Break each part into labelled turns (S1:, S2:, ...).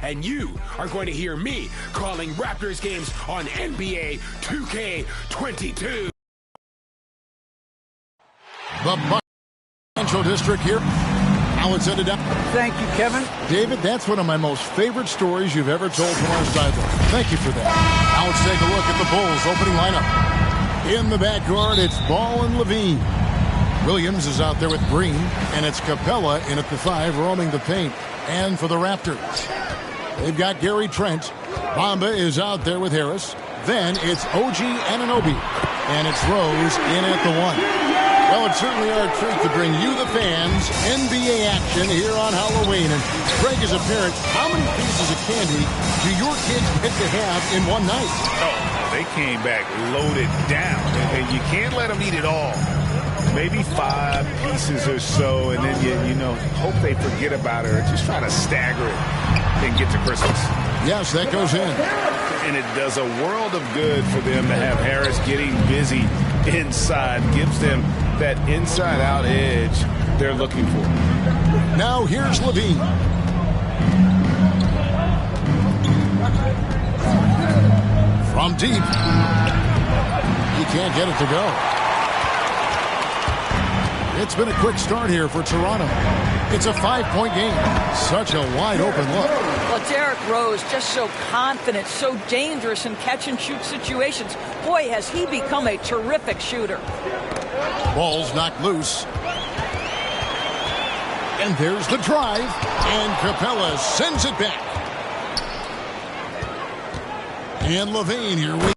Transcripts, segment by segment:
S1: And you are going to hear me calling Raptors games on NBA 2K22.
S2: The Financial District here. How it's ended up.
S3: Thank you, Kevin.
S2: David, that's one of my most favorite stories you've ever told from our sideline. Thank you for that. Now let's take a look at the Bulls' opening lineup. In the backcourt, it's Ball and Levine. Williams is out there with Green, and it's Capella in at the 5, roaming the paint. And for the Raptors, they've got Gary Trent. Bamba is out there with Harris. Then it's OG Anunoby, and it's Rose in at the 1. Well, it's certainly our treat to bring you, the fans, NBA action here on Halloween. And Greg, as a parent, how many pieces of candy do your kids get to have in one night?
S4: Oh, they came back loaded down, and you can't let them eat it all. Maybe 5 pieces or so, and then you hope they forget about it or just try to stagger it and get to Christmas.
S2: Yes, that goes in.
S4: And it does a world of good for them to have Harris getting busy inside. Gives them that inside-out edge they're looking for.
S2: Now here's Levine. From deep. He can't get it to go. It's been a quick start here for Toronto. It's a 5-point game. Such a wide-open look.
S5: Well, Derrick Rose just so confident, so dangerous in catch-and-shoot situations. Boy, has he become a terrific shooter.
S2: Ball's knocked loose. And there's the drive. And Capella sends it back. And Levine here with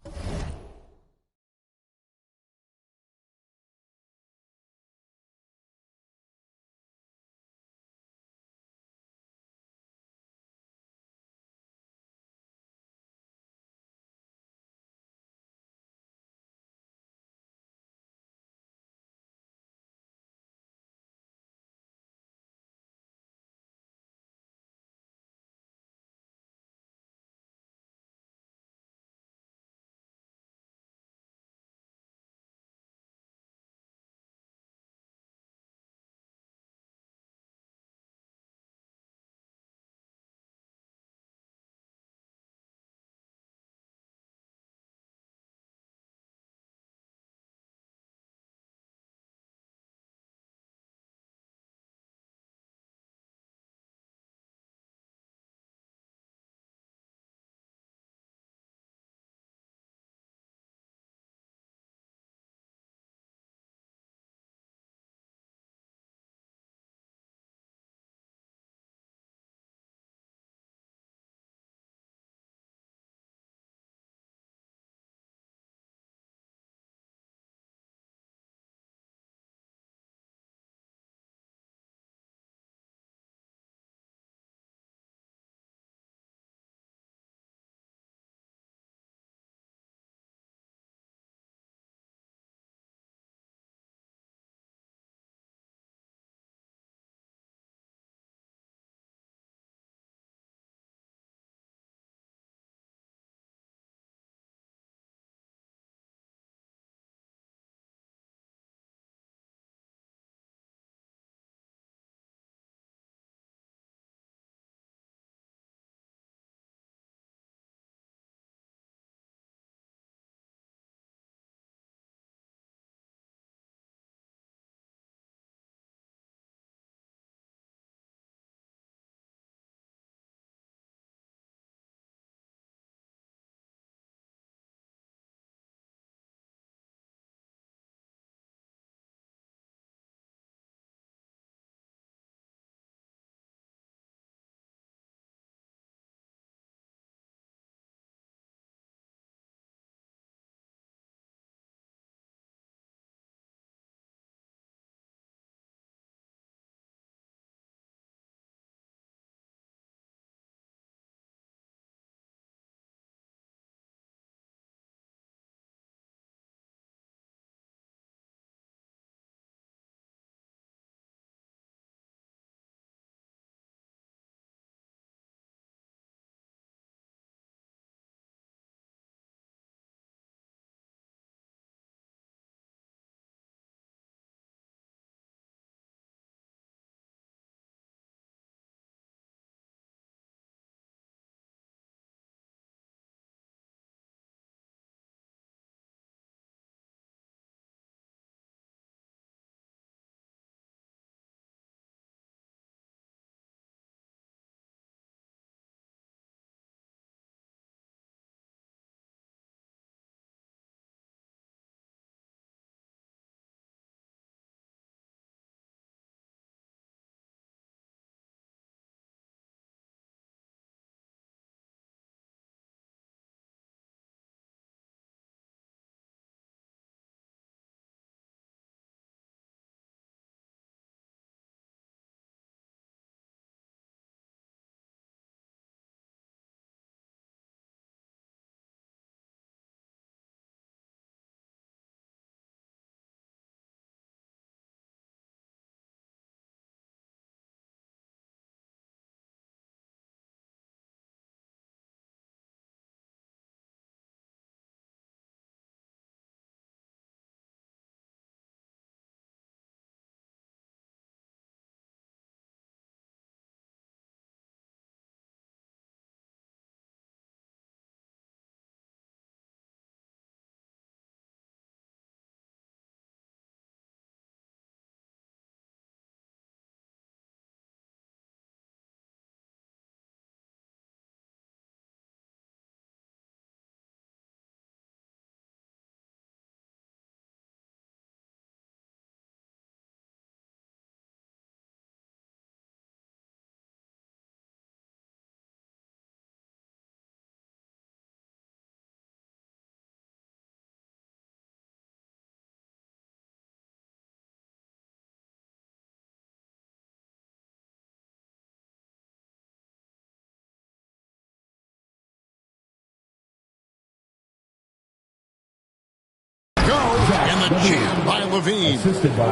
S2: And the jam by Levine.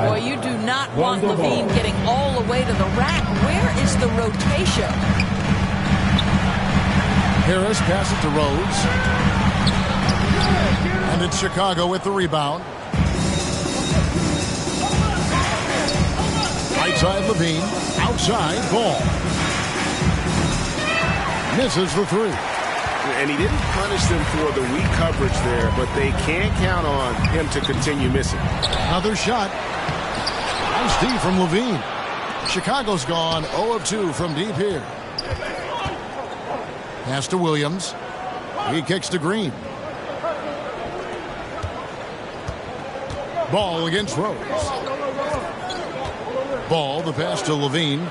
S5: Boy, you do not want Levine getting all the way to the rack. Where is the rotation?
S2: Harris passes it to Rose. And it's Chicago with the rebound. Right side Levine. Outside Ball. Misses the three.
S1: And he didn't punish them for the weak coverage there, but they can't count on him to continue missing.
S2: Another shot. Nice D from Levine. Chicago's gone 0 of 2 from deep here. Pass to Williams. He kicks to Green. Ball against Rose. Ball, the pass to Levine.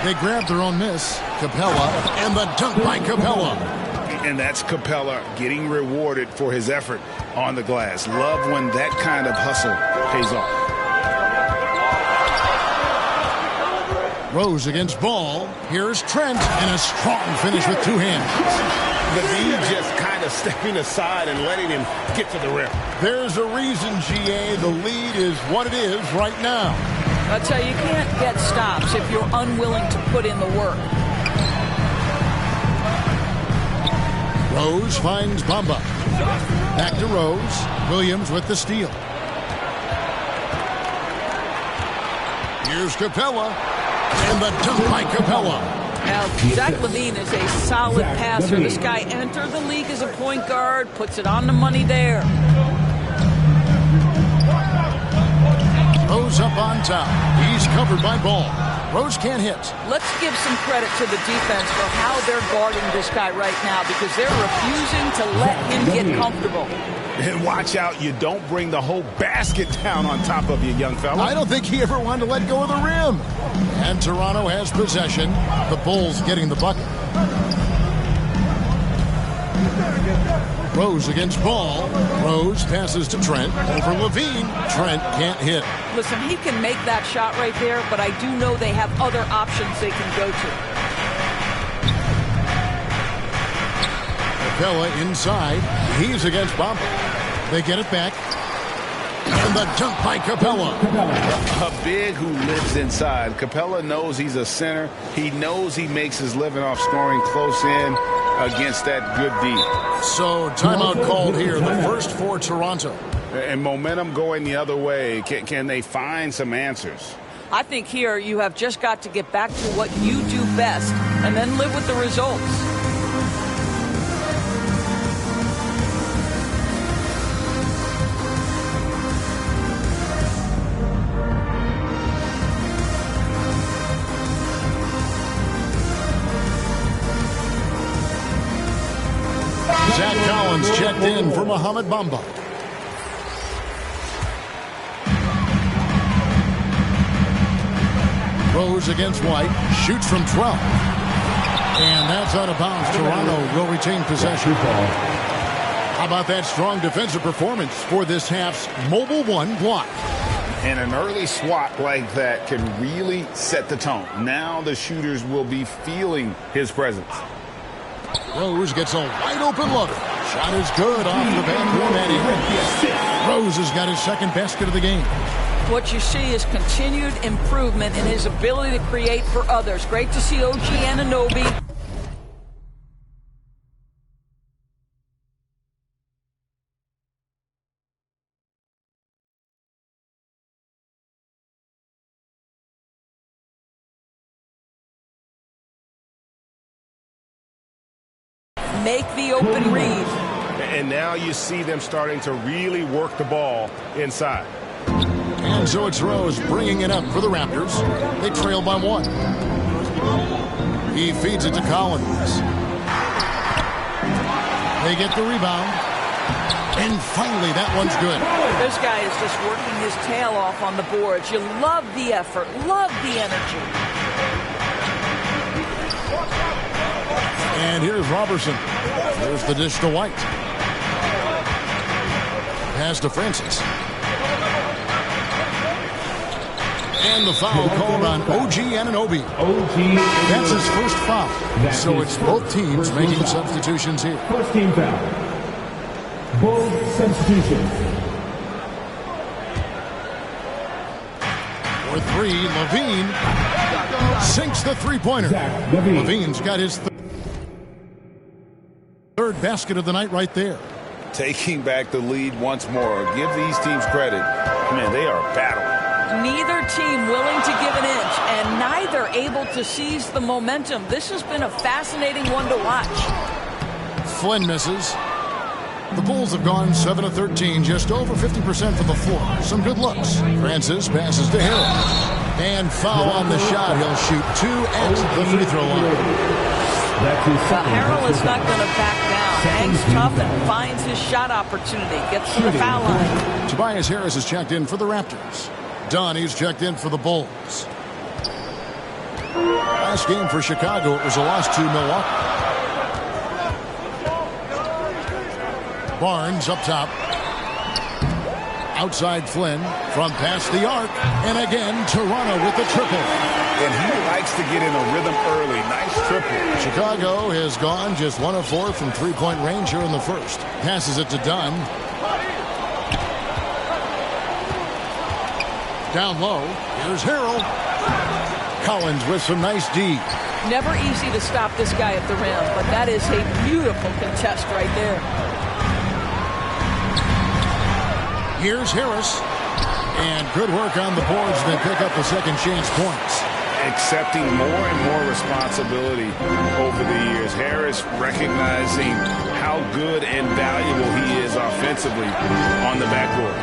S2: They grab their own miss. Capella, and the dunk by Capella.
S4: And that's Capella getting rewarded for his effort on the glass. Love when that kind of hustle pays off.
S2: Rose against Ball. Here's Trent, and a strong finish with two hands.
S1: Levine just kind of stepping aside and letting him get to the rim.
S2: There's a reason, GA, the lead is what it is right now.
S5: I tell you, you can't get stops if you're unwilling to put in the work.
S2: Rose finds Bamba. Back to Rose. Williams with the steal. Here's Capella. And the dunk by Capella.
S5: Now, Zach Levine is a solid passer. This guy entered the league as a point guard, puts it on the money there.
S2: Rose up on top. He's covered by Ball. Rose can't hit.
S5: Let's give some credit to the defense for how they're guarding this guy right now because they're refusing to let him get comfortable.
S4: And watch out, you don't bring the whole basket down on top of you, young fella.
S2: I don't think he ever wanted to let go of the rim. And Toronto has possession. The Bulls getting the bucket. Rose against Ball. Rose passes to Trent. Over Levine. Trent can't hit.
S5: Listen, he can make that shot right there, but I do know they have other options they can go to.
S2: Capella inside. He's against Bamba. They get it back. And the dunk by Capella.
S4: A big who lives inside. Capella knows he's a center. He knows he makes his living off scoring close in against that good D.
S2: So timeout called here, the first for Toronto.
S4: And momentum going the other way. Can they find some answers?
S5: I think here you have just got to get back to what you do best and then live with the results.
S2: Zach Collins checked in for Mohamed Bamba. Rose against White. Shoots from 12. And that's out of bounds. Toronto will retain possession. How about that strong defensive performance for this half's Mobile One block?
S4: And an early swat like that can really set the tone. Now the shooters will be feeling his presence.
S2: Rose gets a wide open look. Shot is good off the back rim and in. Rose has got his second basket of the game.
S5: What you see is continued improvement in his ability to create for others. Great to see OG Anunoby. Make the open read.
S1: And now you see them starting to really work the ball inside.
S2: And so it's Rose bringing it up for the Raptors. They trail by 1. He feeds it to Collins. They get the rebound. And finally, that one's good.
S5: This guy is just working his tail off on the boards. You love the effort, love the energy.
S2: And here's Robertson. There's the dish to White. Pass to Francis. And the foul called on OG Anunoby. That's his first foul. So it's both teams making substitutions here.
S3: First team foul. Bull substitution.
S2: For three, Levine sinks the three-pointer. Levine's got his third basket of the night right there.
S4: Taking back the lead once more. Give these teams credit. Man, they are battling.
S5: Neither team willing to give an inch, and neither able to seize the momentum. This has been a fascinating one to watch.
S2: Flynn misses. The Bulls have gone 7 of 13, just over 50% from the floor. Some good looks. Francis passes to Harrell. And foul on the shot. He'll shoot 2 at the free throw line.
S5: Well, Harrell is not going to back down. Hangs tough and finds his shot opportunity. Gets to the foul line.
S2: Tobias Harris is checked in for the Raptors. Donnie's checked in for the Bulls. Last game for Chicago, it was a loss to Milwaukee. Barnes up top. Outside Flynn from past the arc. And again, Toronto with the triple.
S4: And he likes to get in a rhythm early. Nice triple.
S2: Chicago has gone just 1 of 4 from three-point range here in the first. Passes it to Dunn. Down low, here's Harrell. Collins with some nice D.
S5: Never easy to stop this guy at the rim, but that is a beautiful contest right there.
S2: Here's Harris. And good work on the boards. They pick up the second chance points.
S4: Accepting more and more responsibility over the years. Harris recognizing how good and valuable he is offensively on the backboard.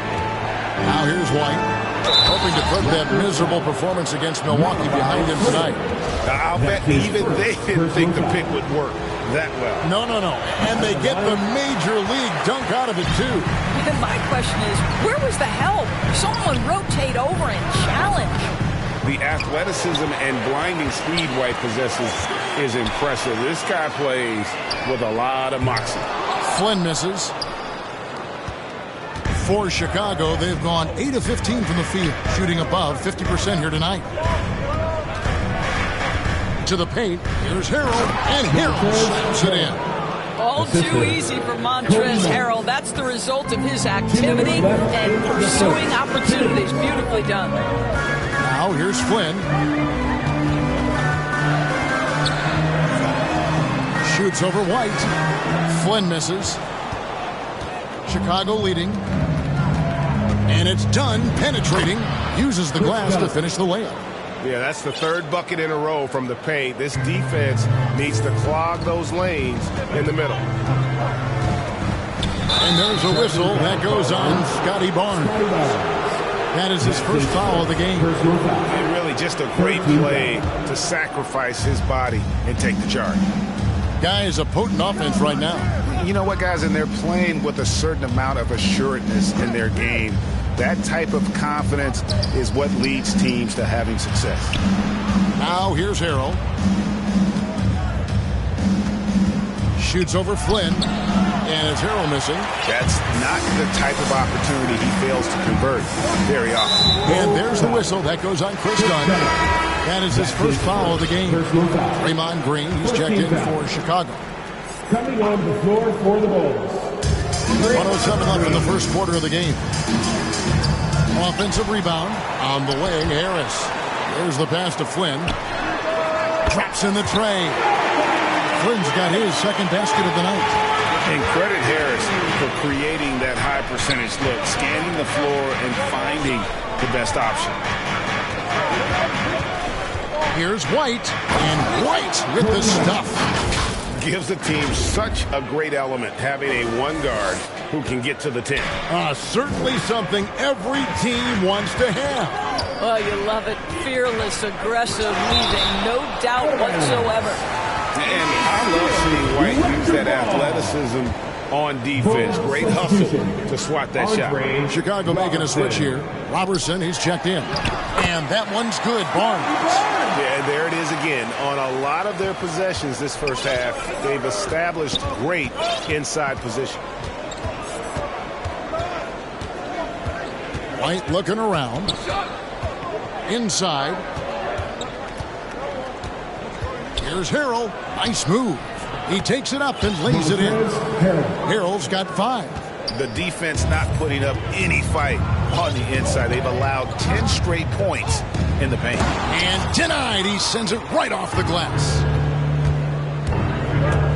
S2: Now here's White. Hoping to put that miserable performance against Milwaukee behind him tonight.
S4: I'll bet even they didn't think the pick would work that well.
S2: No. And they get the major league dunk out of it, too.
S5: And my question is, where was the help? Someone rotate over and challenge.
S4: The athleticism and blinding speed White possesses is impressive. This guy plays with a lot of moxie.
S2: Flynn misses. For Chicago, they've gone 8 of 15 from the field, shooting above 50% here tonight. To the paint, here's Harrell, and Harrell slaps it in.
S5: All too easy for Montrezl Harrell. That's the result of his activity and pursuing opportunities. Beautifully done.
S2: Now here's Flynn. Shoots over White. Flynn misses. Chicago leading. And it's done, penetrating, uses the glass to finish the layup.
S6: Yeah, that's the third bucket in a row from the paint. This defense needs to clog those lanes in the middle.
S2: And there's a whistle that goes on Scotty Barnes. That is his first foul of the game.
S6: And really just a great play to sacrifice his body and take the charge.
S2: Guys, a potent offense right now.
S4: You know what, guys? And they're playing with a certain amount of assuredness in their game. That type of confidence is what leads teams to having success.
S2: Now here's Harrell. Shoots over Flynn. And it's Harrell missing.
S4: That's not the type of opportunity he fails to convert very often.
S2: And there's the whistle. That goes on Chris Dunn. That is his first foul of the game. Draymond Green, he's checked in for Chicago.
S3: Coming on the floor for the Bulls.
S2: 107 left in the first quarter of the game. Offensive rebound on the way, Harris. There's the pass to Flynn. Drops in the tray. Flynn's got his second basket of the night.
S4: And credit Harris for creating that high percentage look, scanning the floor and finding the best option.
S2: Here's White, and White with the stuff.
S6: Gives the team such a great element, having a one guard who can get to the 10.
S2: Certainly something every team wants to have.
S5: Oh, you love it. Fearless, aggressive, leaving no doubt whatsoever.
S6: And I love seeing White use that athleticism on defense. Great hustle to swat that shot.
S2: Chicago making a switch here. Robertson, he's checked in. And that one's good. Barnes.
S6: Yeah, there it is again. On a lot of their possessions this first half, they've established great inside position.
S2: White looking around. Inside. Here's Harrell. Nice move. He takes it up and lays it in. Harrell's got 5.
S4: The defense not putting up any fight on the inside. They've allowed 10 straight points in the paint.
S2: And denied. He sends it right off the glass.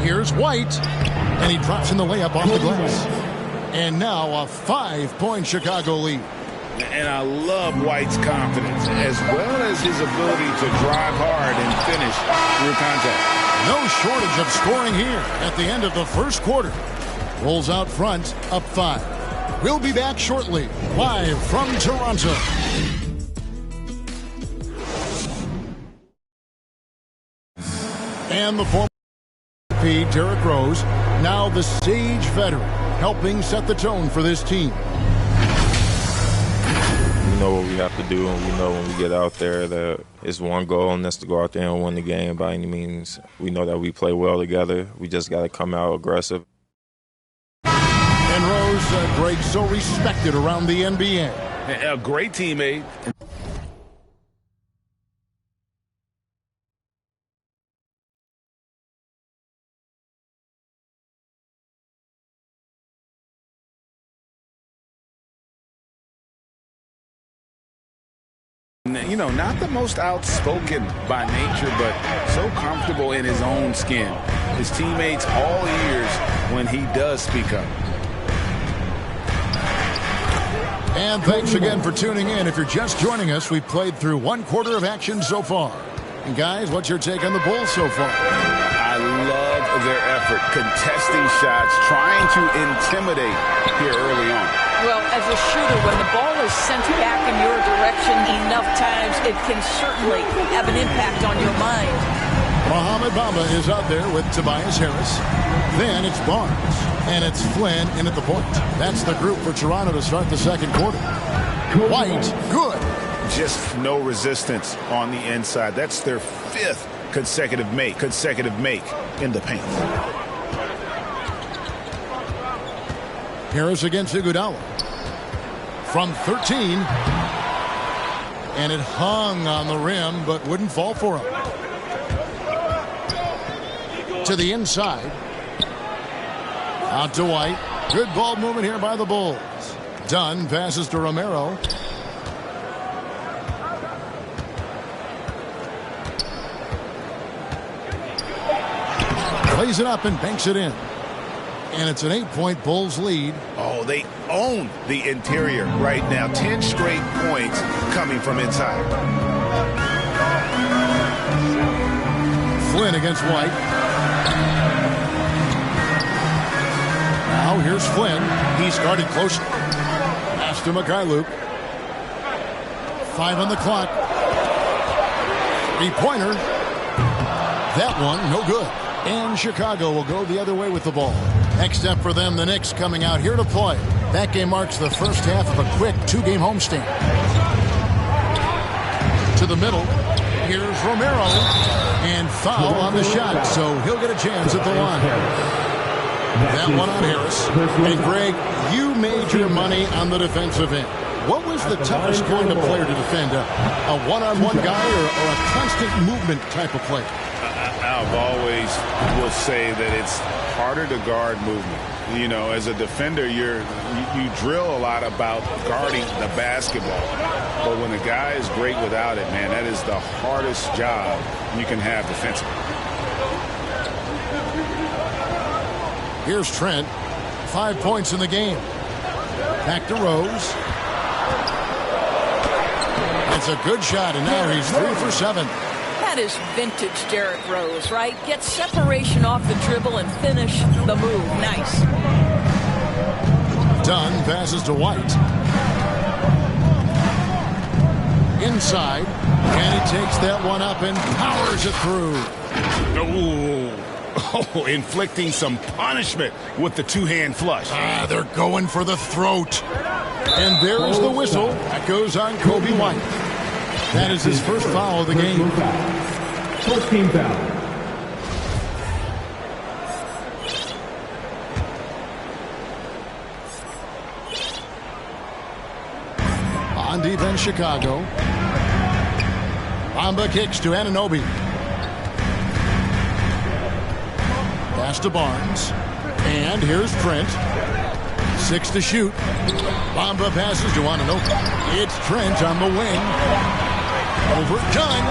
S2: Here's White. And he drops in the layup off the glass. And now a 5-point Chicago lead.
S4: And I love White's confidence, as well as his ability to drive hard and finish through contact.
S2: No shortage of scoring here at the end of the first quarter. Rolls out front, up 5. We'll be back shortly, live from Toronto. And the former MVP, Derrick Rose, now the Sage veteran, helping set the tone for this team.
S7: We know what we have to do, and we know when we get out there that it's one goal, and that's to go out there and win the game by any means. We know that we play well together. We just got to come out aggressive.
S2: And Rose, Greg, so respected around the NBA.
S4: A great teammate. You know, not the most outspoken by nature, but so comfortable in his own skin. His teammates all ears when he does speak up.
S2: And thanks again for tuning in. If you're just joining us, we've played through one quarter of action so far. And guys, what's your take on the Bulls so far?
S4: I love their effort, contesting shots, trying to intimidate here early on.
S5: Well, as a shooter, when the ball is sent back in your direction enough times, it can certainly have an impact on your mind.
S2: Mohamed Bamba is out there with Tobias Harris. Then it's Barnes. And it's Flynn in at the point. That's the group for Toronto to start the second quarter. White, good.
S4: Just no resistance on the inside. That's their 5th consecutive make in the paint.
S2: Harris against Iguodala. From 13. And it hung on the rim, but wouldn't fall for him. To the inside. Out to White. Good ball movement here by the Bulls. Dunn passes to Romero. Plays it up and banks it in. And it's an 8-point Bulls lead.
S4: Oh, they own the interior right now. 10 straight points coming from inside.
S2: Flynn against White. Now here's Flynn. He started close. Pass to Mikhailuk. 5 on the clock. 3-pointer. That one, no good. And Chicago will go the other way with the ball. Next up for them, the Knicks coming out here to play. That game marks the first half of a quick 2-game homestand. To the middle. Here's Romero. And foul on the shot, so he'll get a chance at the line. That one on Harris. And Greg, you made your money on the defensive end. What was the toughest kind of player to defend? A one-on-one guy or a constant movement type of player?
S4: I've always will say that it's harder to guard movement. You know, as a defender, you drill a lot about guarding the basketball. But when a guy is great without it, man, that is the hardest job you can have defensively.
S2: Here's Trent. 5 points in the game. Back to Rose. That's a good shot, and now he's 3 for 7.
S5: That is vintage Derrick Rose, right? Get separation off the dribble and finish the move. Nice.
S2: Dunn passes to White. Inside. And he takes that one up and powers it through.
S4: Oh, inflicting some punishment with the two-hand flush.
S2: They're going for the throat. And there's the whistle. That goes on Kobe White. That is his first foul of the game.
S3: First team foul.
S2: On defense, Chicago. Bamba kicks to Anunoby. Pass to Barnes. And here's Trent. 6 to shoot. Bamba passes to Ananoka. It's Trent on the wing. Overdone.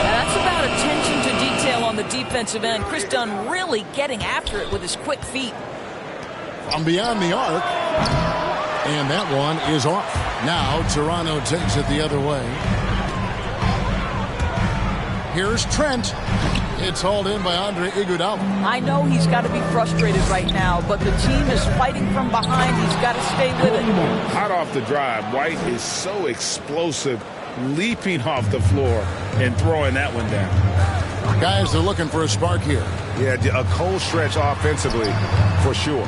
S5: That's about attention to detail on the defensive end. Chris Dunn really getting after it with his quick feet.
S2: From beyond the arc. And that one is off. Now Toronto takes it the other way. Here's Trent. It's hauled in by Andre Iguodala.
S5: I know he's got to be frustrated right now, but the team is fighting from behind. He's got to stay with it.
S6: Hot off the drive. White is so explosive, leaping off the floor and throwing that one down.
S2: Guys, they're looking for a spark here.
S6: Yeah, a cold stretch offensively for sure.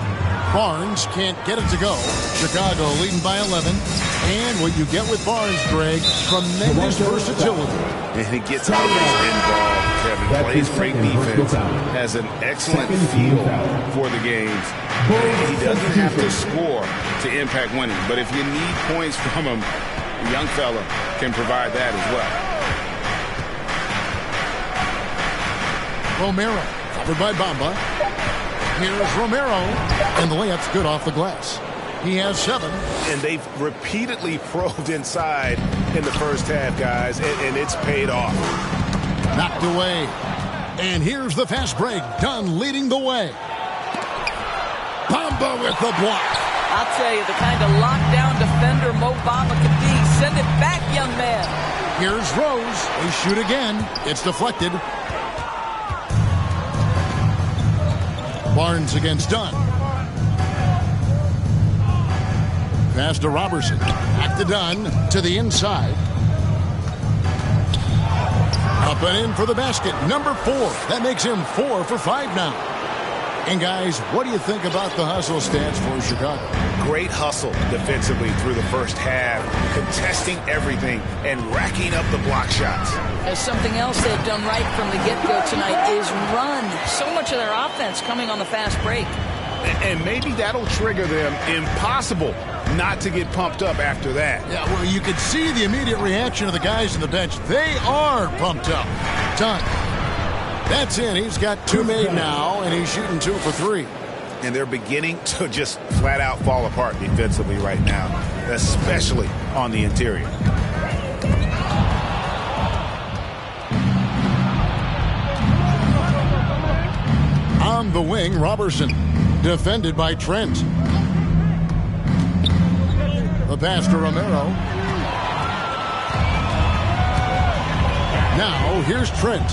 S2: Barnes can't get it to go. Chicago leading by 11. And what you get with Barnes, Greg, tremendous versatility.
S6: And he gets always involved, Kevin. Plays great defense. Has an excellent feel for the games. He doesn't have to score to impact winning. But if you need points from him, the young fella can provide that as
S2: well. Romero, covered by Bamba. Here's Romero, and the layup's good off the glass. He has 7.
S6: And they've repeatedly probed inside in the first half, guys, and it's paid off.
S2: Knocked away. And here's the fast break. Dunn leading the way. Bamba with the block.
S5: I'll tell you, the kind of lockdown defender Mo Bamba can be. Send it back, young man.
S2: Here's Rose. They shoot again. It's deflected. Barnes against Dunn. Pass to Robertson. Back to Dunn. To the inside. Up and in for the basket. Number 4. That makes him 4 for 5 now. And guys, what do you think about the hustle stats for Chicago?
S6: Great hustle defensively through the first half, contesting everything and racking up the block shots.
S5: There's something else they've done right from the get-go tonight is run. So much of their offense coming on the fast break.
S6: And maybe that'll trigger them. Impossible not to get pumped up after that.
S2: Yeah, well, you could see the immediate reaction of the guys on the bench. They are pumped up. Done. That's in. He's got 2 made now, and he's shooting 2 for 3.
S6: And they're beginning to just flat out fall apart defensively right now, especially on the interior.
S2: On the wing, Robertson, defended by Trent. The pass to Romero. Now, here's Trent.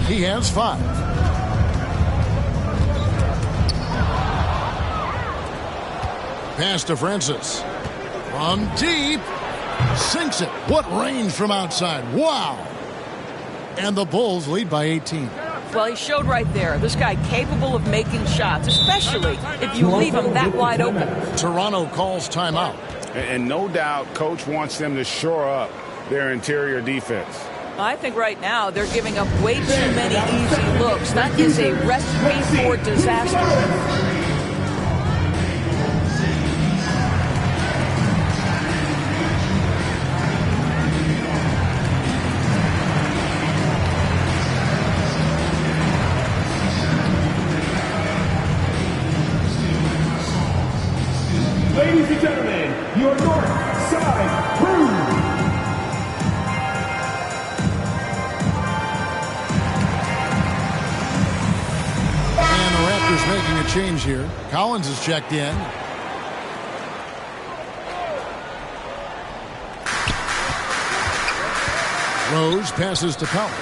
S2: He has 5. Pass to Francis. From deep. Sinks it. What range from outside. Wow. And the Bulls lead by 18.
S5: Well, he showed right there. This guy capable of making shots, especially if you leave him that wide open.
S2: Toronto calls timeout.
S6: And no doubt, Coach wants them to shore up their interior defense.
S5: I think right now they're giving up way too many easy looks. That is a recipe for disaster.
S3: Ladies and gentlemen, your North Side Crew.
S2: And the Raptors making a change here. Collins is checked in. Rose passes to Collins.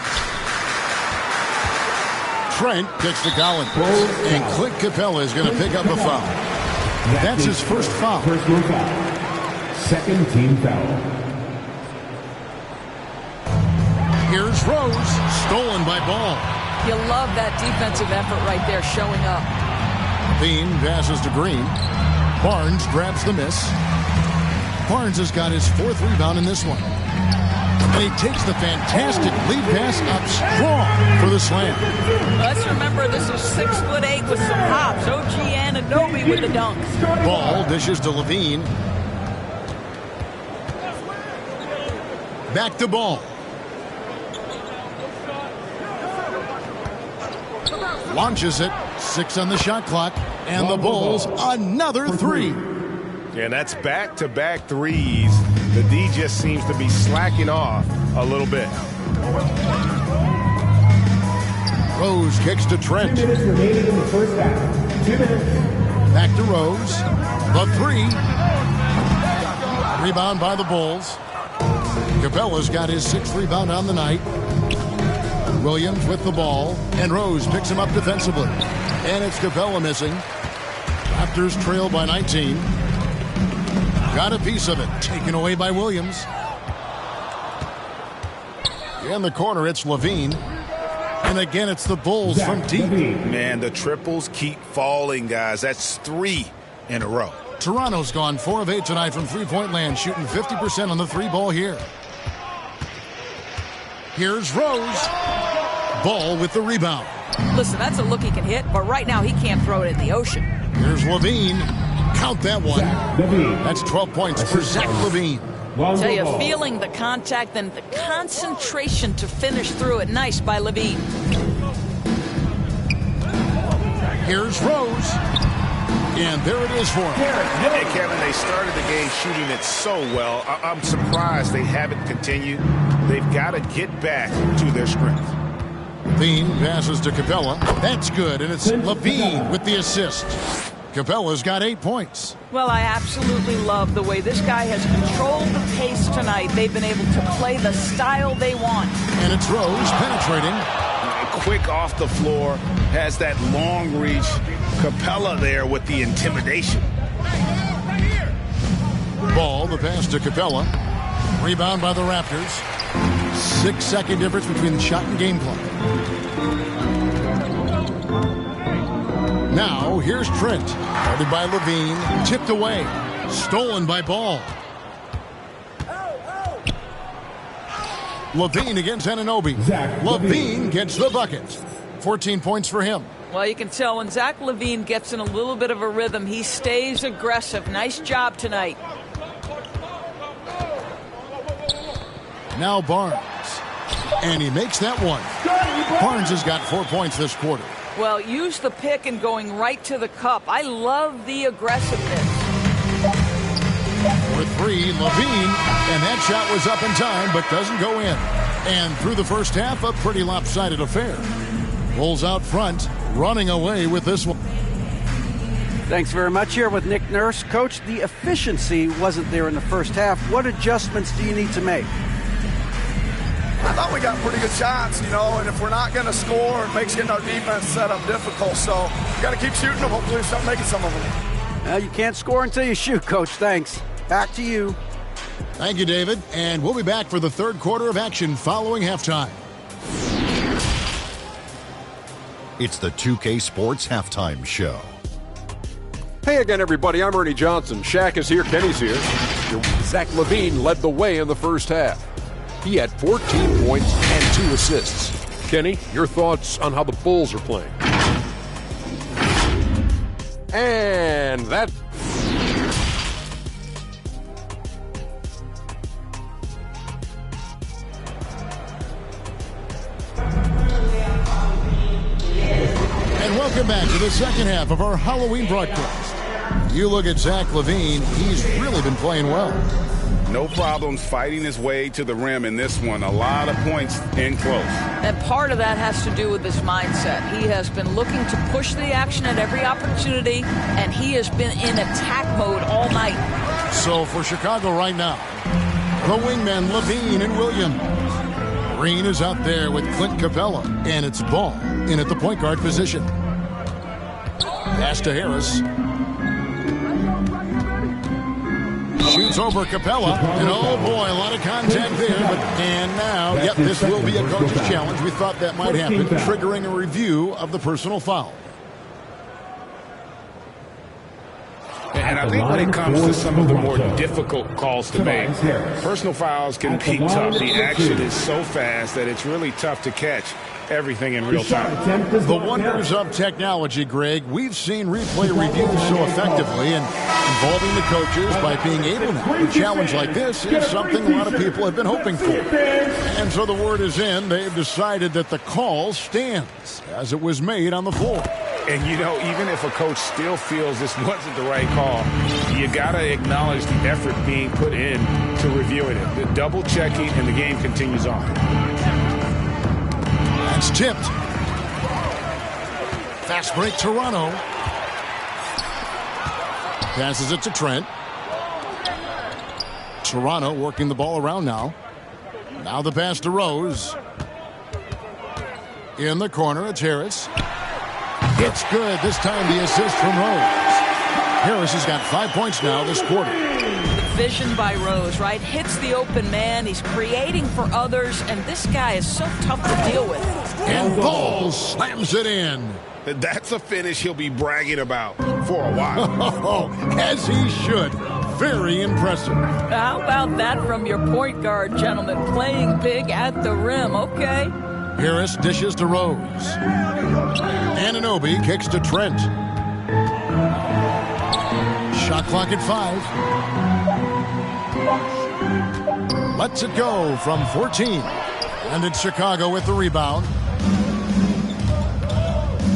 S2: Trent kicks to Collins. And Clint Capella is going to pick up a foul. That's his first foul.
S3: Personal foul. Second team foul.
S2: Here's Rose. Stolen by Ball.
S5: You love that defensive effort right there showing up.
S2: Bean passes to Green. Barnes grabs the miss. Barnes has got his 4th rebound in this one. And he takes the fantastic lead pass up strong for the slam.
S5: Let's remember this is 6'8" with some hops. OG Anunoby with the dunk.
S2: Ball dishes to Levine. Back to Ball. Launches it. 6 on the shot clock. And the Bulls another 3.
S4: Yeah, that's back-to-back threes. The D just seems to be slacking off a little bit.
S2: Rose kicks to Trent.
S3: 2 minutes remaining in the first half. 2 minutes.
S2: Back to Rose. The three. Rebound by the Bulls. Capella's got his 6th rebound on the night. Williams with the ball. And Rose picks him up defensively. And it's Capella missing. Raptors trail by 19. Got a piece of it. Taken away by Williams. In the corner, it's Levine. And again, it's the Bulls from deep.
S4: Man, the triples keep falling, guys. That's 3 in a row.
S2: Toronto's gone 4 of 8 tonight from three-point land, shooting 50% on the 3-ball here. Here's Rose. Ball with the rebound.
S5: Listen, that's a look he can hit, but right now he can't throw it in the ocean.
S2: Here's Levine. Count that one. That's 12 points for Zach Levine.
S5: I tell you, feeling the contact and the concentration to finish through it. Nice by Levine.
S2: Here's Rose. And there it is for him.
S4: Hey, Kevin, they started the game shooting it so well. I'm surprised they haven't continued. They've got to get back to their strength.
S2: Levine passes to Capella. That's good, and it's Levine with the assist. Capella's got 8 points.
S5: Well, I absolutely love the way this guy has controlled the pace tonight. They've been able to play the style they want.
S2: And it's Rose penetrating.
S4: Quick off the floor, has that long reach. Capella there with the intimidation.
S2: Ball, the pass to Capella. Rebound by the Raptors. 6-second difference between the shot and game clock. Now, here's Trent. Guarded by Levine. Tipped away. Stolen by Ball. Levine against Anunoby. Levine gets the bucket. 14 points for him.
S5: Well, you can tell when Zach Levine gets in a little bit of a rhythm, he stays aggressive. Nice job tonight.
S2: Now Barnes. And he makes that one. Barnes has got 4 points this quarter.
S5: Well, use the pick and going right to the cup. I love the aggressiveness.
S2: For 3, Levine. And that shot was up in time, but doesn't go in. And through the first half, a pretty lopsided affair. Bulls out front, running away with this one.
S8: Thanks very much. Here with Nick Nurse. Coach, the efficiency wasn't there in the first half. What adjustments do you need to make?
S9: I thought we got pretty good shots, and if we're not going to score, it makes getting our defense set up difficult. So we got to keep shooting them. Hopefully we start making some of them.
S8: Well, you can't score until you shoot, Coach. Thanks. Back to you.
S2: Thank you, David. And we'll be back for the third quarter of action following halftime.
S10: It's the 2K Sports Halftime Show.
S11: Hey again, everybody. I'm Ernie Johnson. Shaq is here. Kenny's here. Zach Levine led the way in the first half. He had 14 points and 2 assists. Kenny, your thoughts on how the Bulls are playing? And that...
S2: And welcome back to the second half of our Halloween broadcast. You look at Zach Levine, he's really been playing well.
S6: No problems fighting his way to the rim in this one. A lot of points in close.
S5: And part of that has to do with his mindset. He has been looking to push the action at every opportunity, and he has been in attack mode all night.
S2: So for Chicago right now, the wingmen Levine and Williams. Green is out there with Clint Capella, and it's Ball in at the point guard position. Pass to Harris. Shoots over Capella, and oh boy, a lot of contact there. And now, yep, this will be a coach's challenge. We thought that might happen, triggering a review of the personal foul.
S6: And I think when it comes to some of the more difficult calls to make, personal fouls can be tough. The action is so fast that it's really tough to catch everything in real time.
S2: The wonders of technology, Greg. We've seen replay reviews so effectively and involving the coaches by being able to. A challenge like this is something a lot of people have been hoping for. And so the word is in. They've decided that the call stands as it was made on the floor.
S6: And, you know, even if a coach still feels this wasn't the right call, you got to acknowledge the effort being put in to reviewing it. The double checking, and the game continues on.
S2: That's tipped. Fast break Toronto. Passes it to Trent. Toronto working the ball around now. Now the pass to Rose. In the corner, it's Harris. It's good. This time the assist from Rose. Harris has got 5 points now this quarter.
S5: Vision by Rose, right? Hits the open man. He's creating for others, and this guy is so tough to deal with.
S2: And Ball slams it in.
S6: That's a finish he'll be bragging about for a while.
S2: As he should. Very impressive.
S5: How about that from your point guard, gentlemen? Playing big at the rim, okay?
S2: Harris dishes to Rose. Anunoby kicks to Trent. Shot clock at 5. Lets it go from 14. And it's Chicago with the rebound.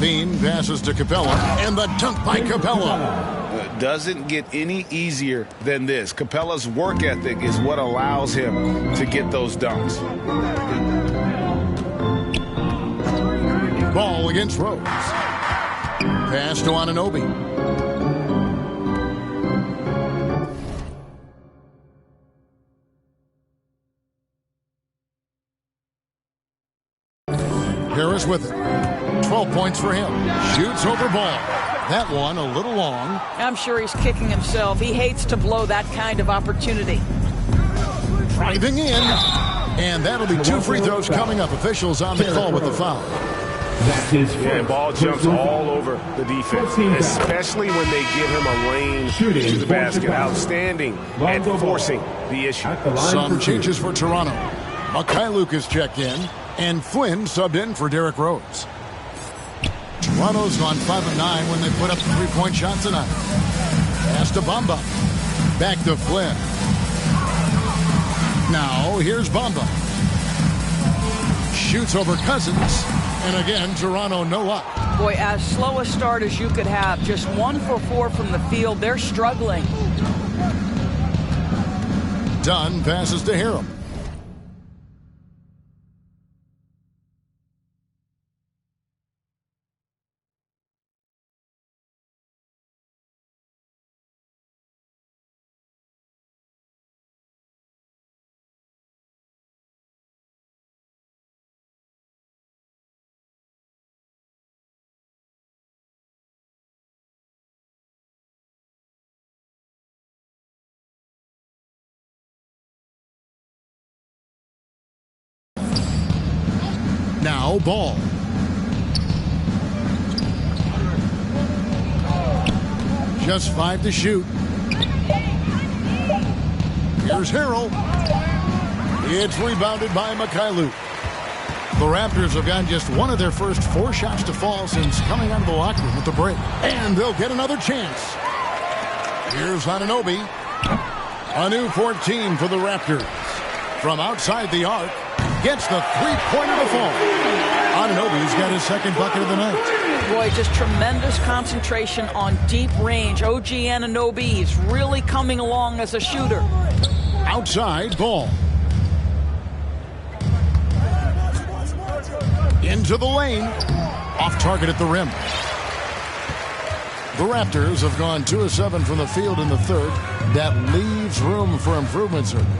S2: Bean passes to Capella. And the dunk by Capella.
S6: Doesn't get any easier than this. Capella's work ethic is what allows him to get those dunks.
S2: Ball against Rose. Pass to Anunoby. Harris with it. 12 points for him. Shoots over Ball. That one a little long.
S5: I'm sure he's kicking himself. He hates to blow that kind of opportunity.
S2: Driving in. And that'll be 2 free throws coming up. Officials on the call with the foul.
S6: Yeah, Ball jumps all over the defense, especially when they give him a lane to the basket. Outstanding at forcing the issue.
S2: Some changes for Toronto. Lucas checked in, and Flynn subbed in for Derrick Rose. Toronto's gone 5 of 9 when they put up the 3-point shot tonight. Pass to Bamba. Back to Flynn. Now here's Bamba. Shoots over Cousins. And again, Toronto no luck.
S5: Boy, as slow a start as you could have. Just 1 for 4 from the field. They're struggling.
S2: Dunn passes to Harrell. Now Ball. Just 5 to shoot. Here's Harrell. It's rebounded by Mikhailuk. The Raptors have gotten just one of their first 4 shots to fall since coming out of the locker room with the break. And they'll get another chance. Here's Anunoby. A new 14 for the Raptors. From outside the arc. Gets the 3-pointer to fall. Anunoby's got his second bucket of the night.
S5: Boy, just tremendous concentration on deep range. OG Anunoby is really coming along as a shooter.
S2: Outside Ball. Into the lane. Off target at the rim. The Raptors have gone 2 of 7 from the field in the third. That leaves room for improvement, certainly.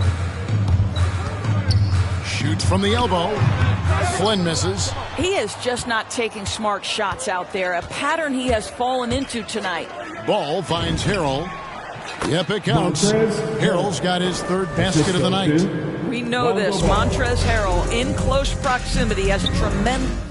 S2: Shoots from the elbow. Flynn misses.
S5: He is just not taking smart shots out there. A pattern he has fallen into tonight.
S2: Ball finds Harrell. Yep, it counts. Harrell's got his 3rd basket of the night.
S5: We know this. Montrezl Harrell in close proximity has a tremendous...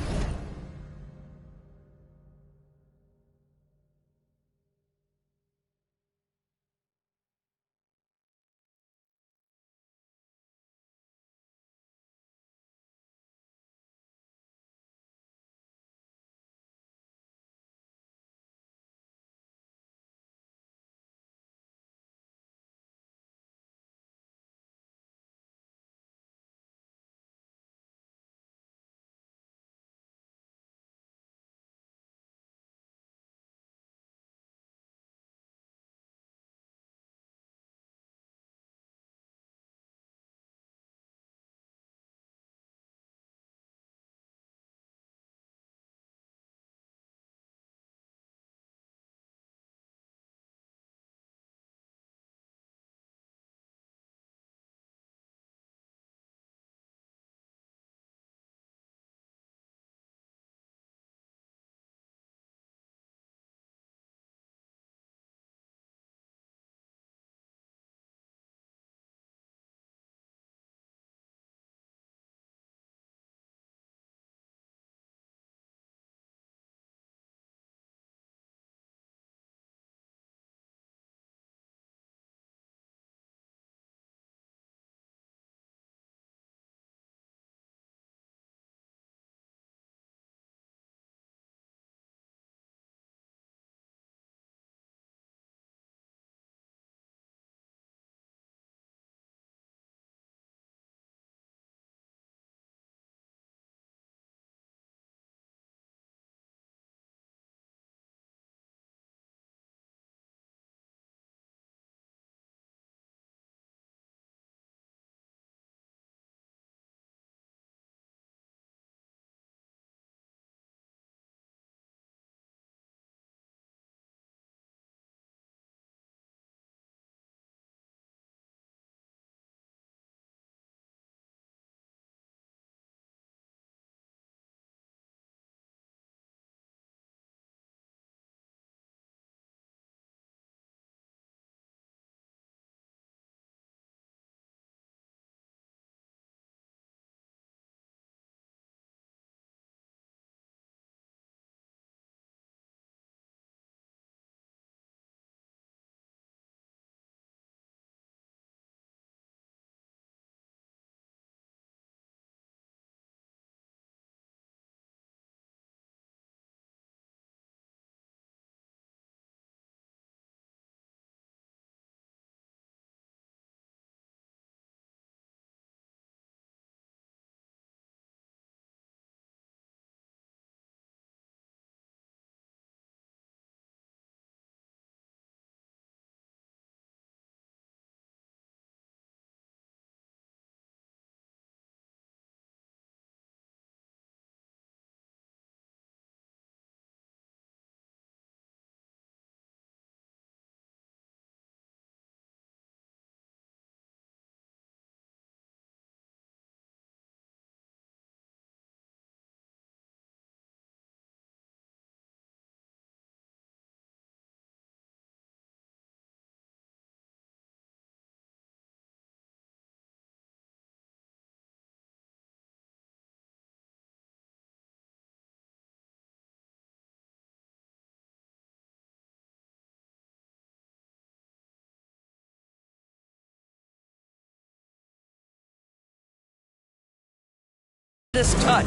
S5: this touch.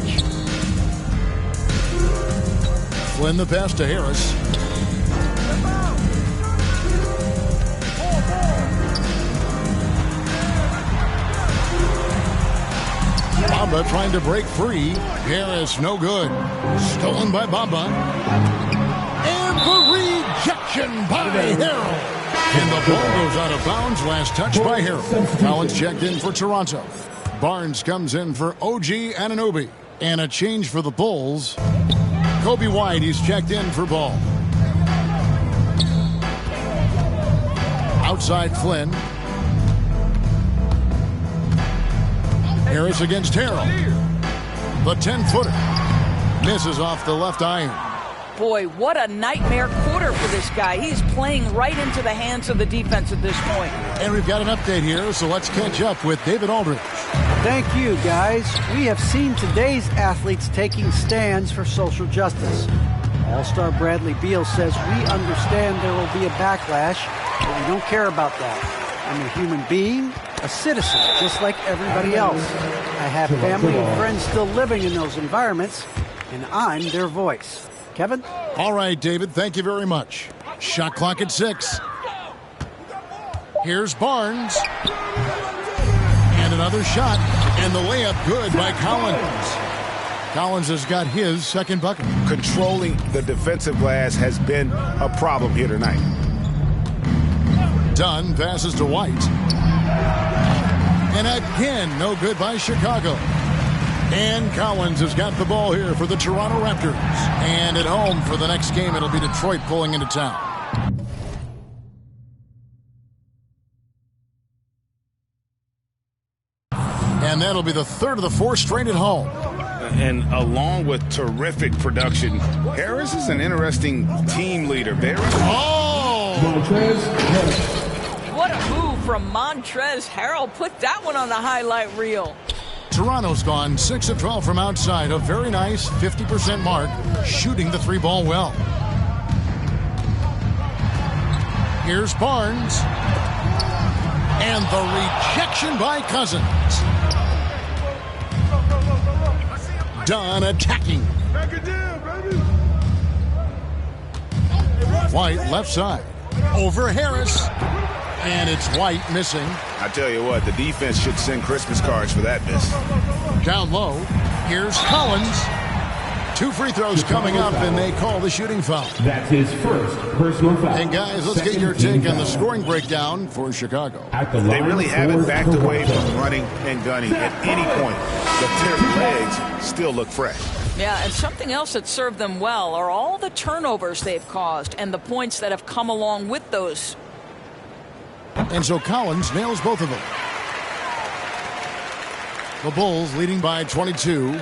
S2: Flynn the pass to Harris. Bamba trying to break free. Harris no good. Stolen by Bamba. And the rejection by Harrell. And the ball goes out of bounds. Last touch by Harrell. Collins checked in for Toronto. Barnes comes in for OG Anunoby. And a change for the Bulls. Kobe White, he's checked in for Ball. Outside Flynn. Harris against Harrell. The 10-footer. Misses off the left iron.
S5: Boy, what a nightmare quarter for this guy. He's playing right into the hands of the defense at this point.
S2: And we've got an update here, so let's catch up with David Aldridge.
S8: Thank you, guys. We have seen today's athletes taking stands for social justice. All-star Bradley Beal says, we understand there will be a backlash, but we don't care about that. I'm a human being, a citizen, just like everybody else. I have family and friends still living in those environments, and I'm their voice. Kevin?
S2: All right, David, thank you very much. Shot clock at 6. Here's Barnes. And another shot. And the layup good by Collins. Collins has got his second bucket.
S4: Controlling the defensive glass has been a problem here tonight.
S2: Dunn passes to White. And again, no good by Chicago. And Collins has got the ball here for the Toronto Raptors. And at home for the next game, it'll be Detroit pulling into town. And that'll be the third of the 4 straight at home.
S4: And along with terrific production, Harris is an interesting team leader.
S5: What a move from Montrezl Harrell. Put that one on the highlight reel.
S2: Toronto's gone 6 of 12 from outside. A very nice 50% mark, shooting the 3-ball well. Here's Barnes. And the rejection by Cousins. Dunn attacking. White left side. Over Harris. And it's White missing.
S4: I tell you what, the defense should send Christmas cards for that miss.
S2: Down low. Here's Collins. 2 free throws coming up, and they call the shooting foul.
S3: That's his first personal foul.
S2: And guys, let's get your take on the scoring breakdown for Chicago.
S4: They really haven't backed away from running and gunning at any point. But their legs still look fresh.
S5: Yeah, and something else that served them well are all the turnovers they've caused and the points that have come along with those.
S2: And so Collins nails both of them. The Bulls leading by 22.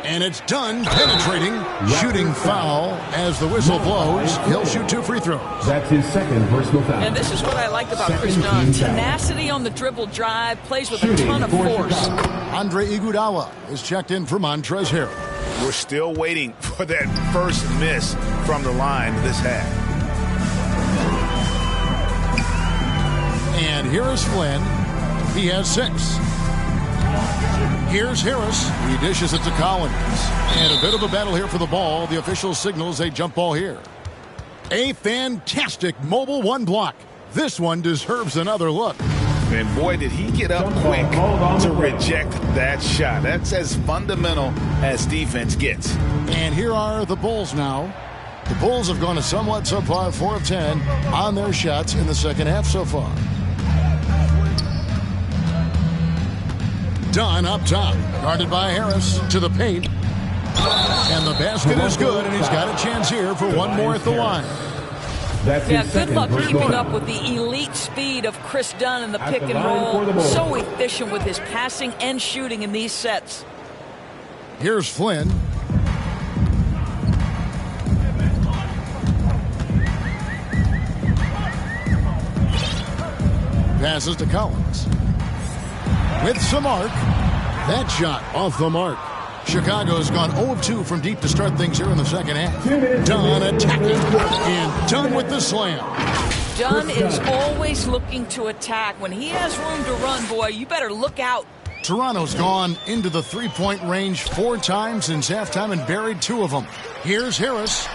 S2: And it's Dunn penetrating, shooting foul as the whistle blows. He'll shoot 2 free throws.
S3: That's his second personal foul.
S5: And this is what I like about Chris Dunn. Tenacity on the dribble drive, plays with a ton of force.
S2: Andre Iguodala is checked in for Montrezl Harrell.
S4: We're still waiting for that first miss from the line this half.
S2: And here is Flynn. He has 6. Here's Harris. He dishes it to Collins. And a bit of a battle here for the ball. The official signals a jump ball here. A fantastic mobile 1 block. This one deserves another look.
S4: And boy, did he get up quick to reject that shot. That's as fundamental as defense gets.
S2: And here are the Bulls now. The Bulls have gone a somewhat subpar 4 of 10 on their shots in the second half so far. Dunn up top, guarded by Harris to the paint. And the basket is good, and he's got a chance here for one more at the line.
S5: Yeah, good luck keeping up with the elite speed of Chris Dunn in the pick and roll. So efficient with his passing and shooting in these sets.
S2: Here's Flynn. Passes to Collins. With some arc. That shot off the mark. Chicago's gone 0 of 2 from deep to start things here in the second half. Dunn attacking. And Dunn with the slam.
S5: Dunn is always looking to attack. When he has room to run, boy, you better look out.
S2: Toronto's gone into the three-point range 4 times since halftime and buried 2 of them. Here's Harris.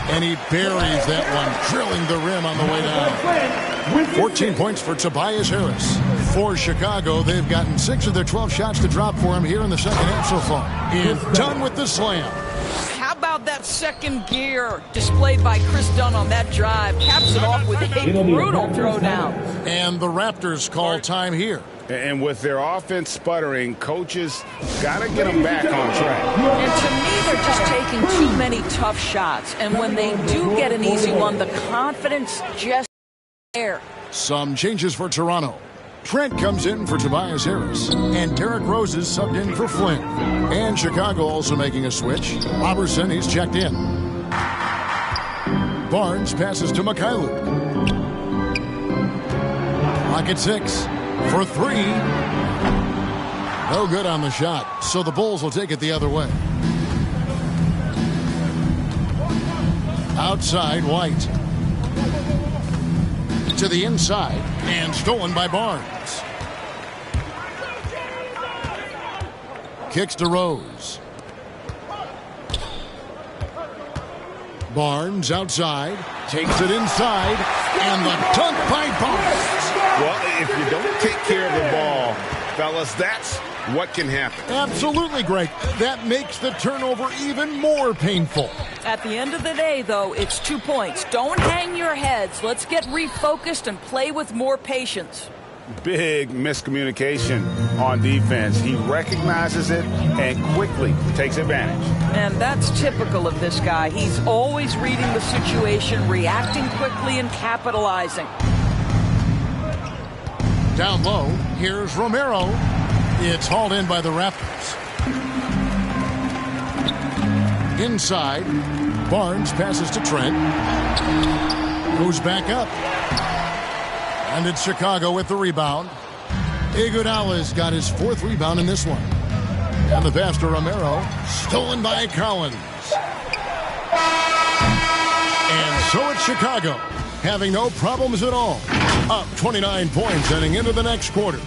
S2: And he buries that one, drilling the rim on the way down. 14 points for Tobias Harris. For Chicago, they've gotten 6 of their 12 shots to drop for him here in the second half so far. And done with the slam.
S5: How about that second gear displayed by Chris Dunn on that drive? Caps it off with a brutal throwdown.
S2: And the Raptors call time here.
S6: And with their offense sputtering, coaches got to get them back on track.
S5: And to me, they're just taking too many tough shots. And when they do get an easy one, the confidence just there.
S2: Some changes for Toronto. Trent comes in for Tobias Harris. And Derrick Rose is subbed in for Flynn. And Chicago also making a switch. Robertson, he's checked in. Barnes passes to Mikhailuk. Clock at 6. For 3. No good on the shot, so the Bulls will take it the other way. Outside, White. To the inside, and stolen by Barnes. Kicks to Rose. Barnes outside, takes it inside, and the dunk by Barnes.
S6: Well, if you don't take care of the ball, fellas, that's what can happen.
S2: Absolutely, Greg. That makes the turnover even more painful.
S5: At the end of the day, though, it's 2 points. Don't hang your heads. Let's get refocused and play with more patience.
S6: Big miscommunication on defense. He recognizes it and quickly takes advantage.
S5: And that's typical of this guy. He's always reading the situation, reacting quickly, and capitalizing.
S2: Down low, here's Romero. It's hauled in by the Raptors. Inside, Barnes passes to Trent. Goes back up. And it's Chicago with the rebound. Iguodala's got his 4th rebound in this one. And the pass to Romero, stolen by Collins. And so it's Chicago, having no problems at all. Up 29 points heading into the next quarter.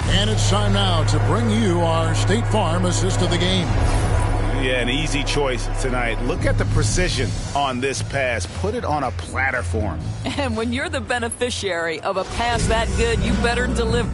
S2: And it's time now to bring you our State Farm assist of the game.
S6: Yeah, an easy choice tonight. Look at the precision on this pass. Put it on a platter for him.
S5: And when you're the beneficiary of a pass that good, you better deliver.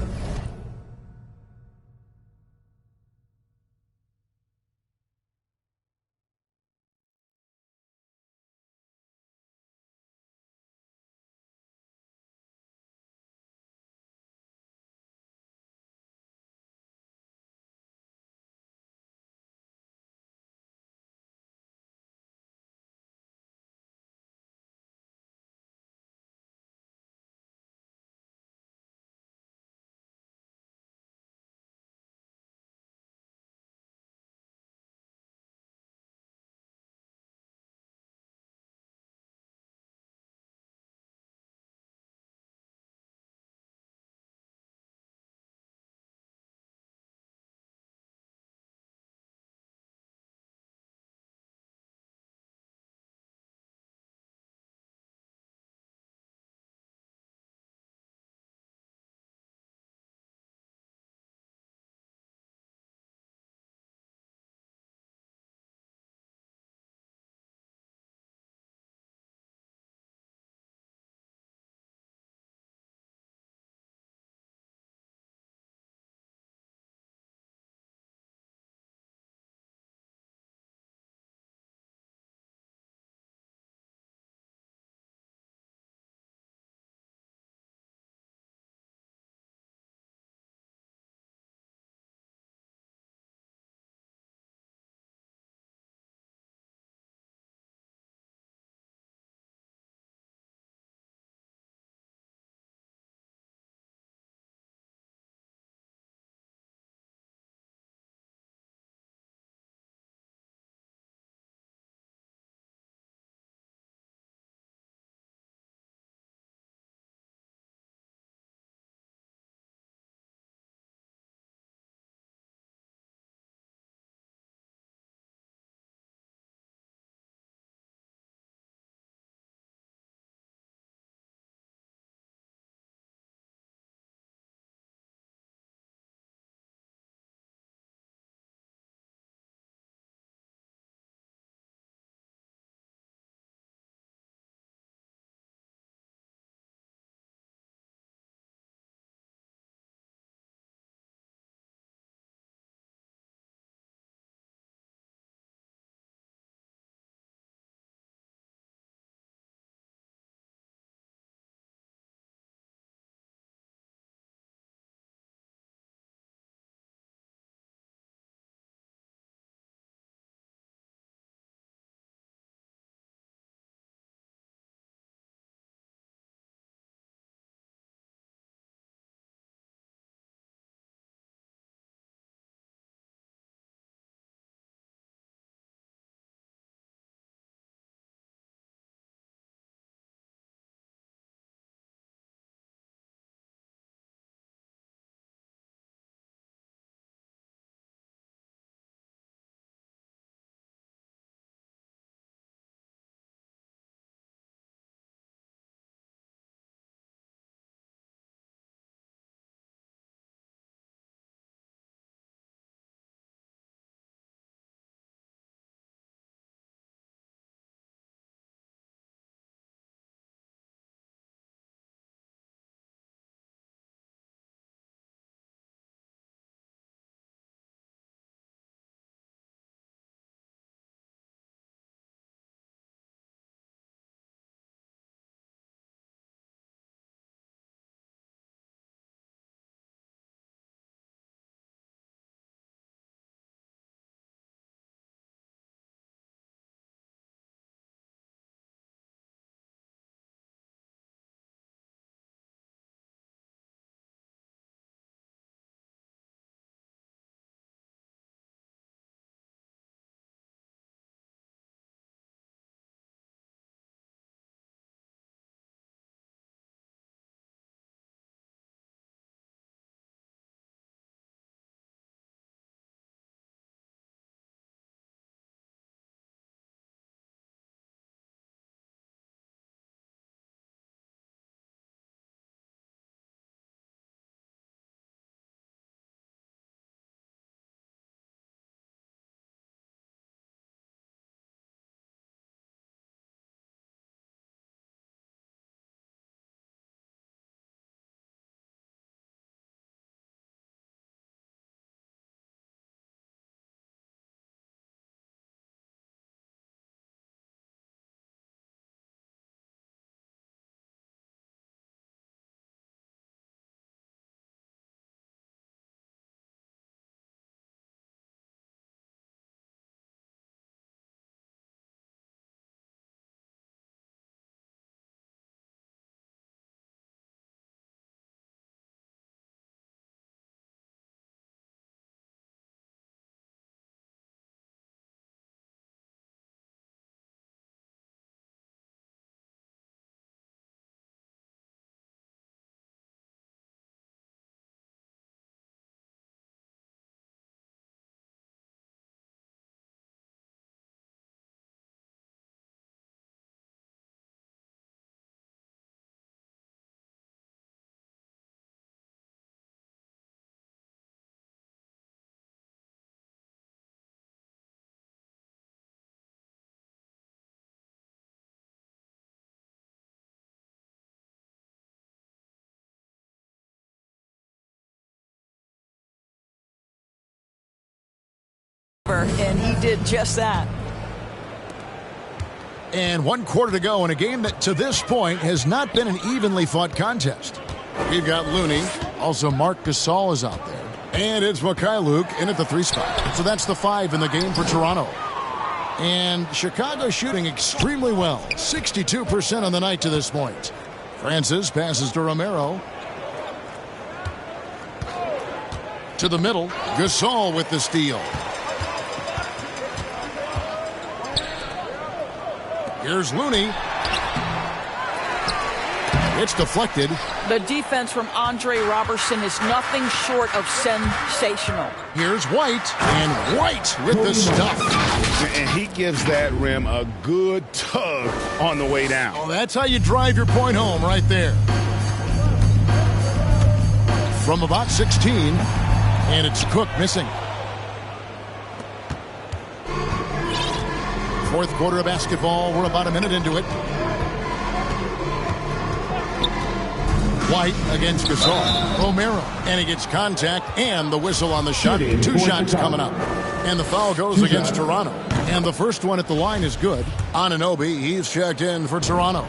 S5: And he did just that.
S2: And 1 quarter to go in a game that to this point has not been an evenly fought contest. We've got Looney. Also, Marc Gasol is out there. And it's Mikhailuk in at the 3 spot. So that's the 5 in the game for Toronto. And Chicago shooting extremely well. 62% on the night to this point. Francis passes to Romero. To the middle. Gasol with the steal. Here's Looney. It's deflected.
S5: The defense from Andre Robertson is nothing short of sensational.
S2: Here's White, and White with the stuff.
S6: And he gives that rim a good tug on the way down.
S2: Oh, that's how you drive your point home right there. From about 16, and it's Cook missing. Fourth quarter of basketball. We're about a minute into it. White against Gasol. Romero. And he gets contact and the whistle on the shot. 2 shots coming up. And the foul goes against Toronto. And the first one at the line is good. Anunoby, he's checked in for Toronto.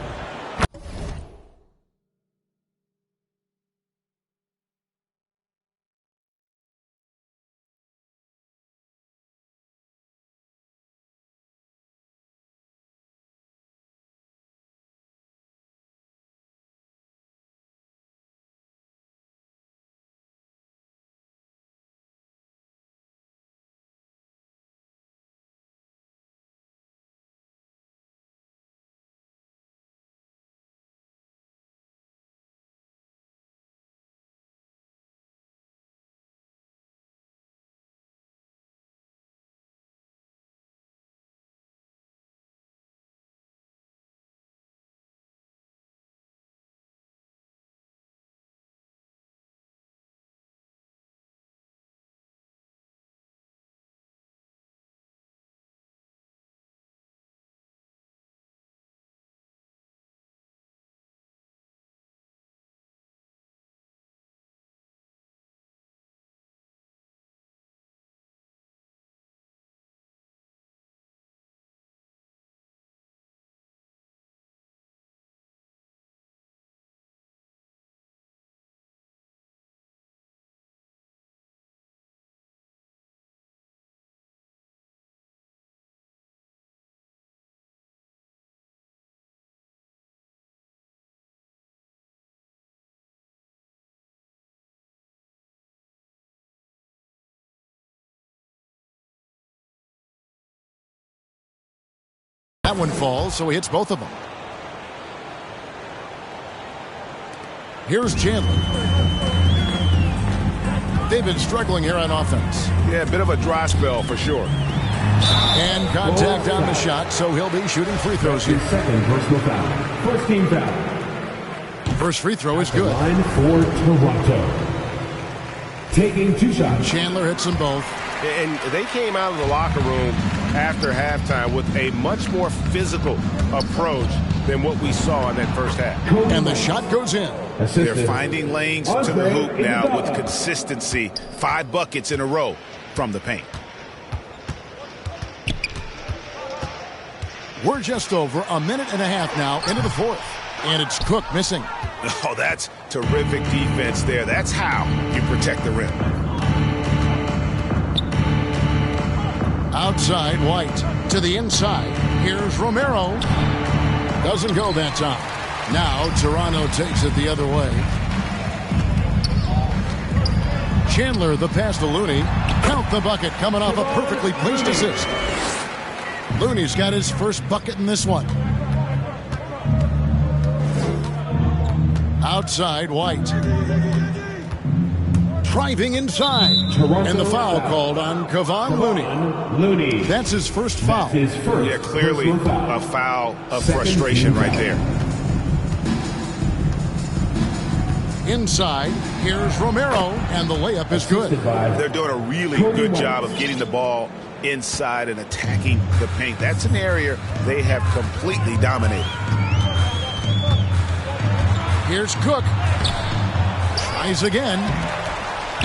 S2: That one falls, so he hits both of them. Here's Chandler. They've been struggling here on offense.
S6: Yeah, a bit of a dry spell for sure.
S2: And contact on the shot, so he'll be shooting free throws here.
S3: Second personal foul. First team foul.
S2: First free throw is good.
S3: Line for Toronto. Taking 2 shots.
S2: Chandler hits them both.
S6: And they came out of the locker room after halftime with a much more physical approach than what we saw in that first half.
S2: And the shot goes in.
S6: They're finding lanes to the hoop now with consistency. 5 buckets in a row from the paint.
S2: We're just over a minute and a half now into the fourth. And it's Cook missing.
S6: Oh, that's terrific defense there. That's how you protect the rim.
S2: Outside, White to the inside. Here's Romero. Doesn't go that time. Now Toronto takes it the other way. Chandler, the pass to Looney. Count the bucket coming off a perfectly placed assist. Looney's got his first bucket in this one. Outside, White. Driving inside. And the foul called on Kevon Looney. That's his first foul.
S6: Yeah, clearly a foul of frustration right there.
S2: Inside, here's Romero, and the layup is good.
S6: They're doing a really good job of getting the ball inside and attacking the paint. That's an area they have completely dominated.
S2: Here's Cook. Tries again.